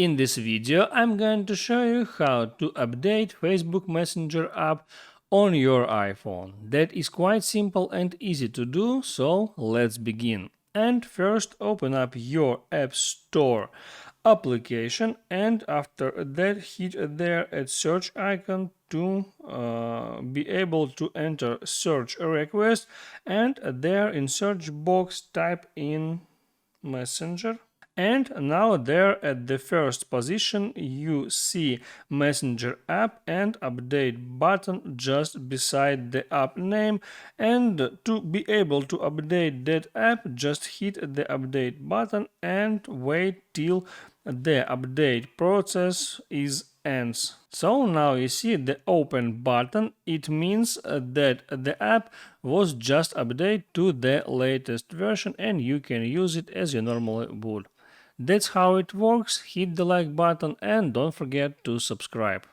In this video, I'm going to show you how to update Facebook Messenger app on your iPhone. That is quite simple and easy to do, so let's begin. And first open up your App Store application, and after that hit there at search icon to be able to enter search request, and there in search box type in Messenger. And now there at the first position you see Messenger app and update button just beside the app name, and to be able to update that app just hit the update button and wait till the update process ends. So now you see the open button. It means that the app was just updated to the latest version and you can use it as you normally would. That's how it works. Hit the like button and don't forget to subscribe.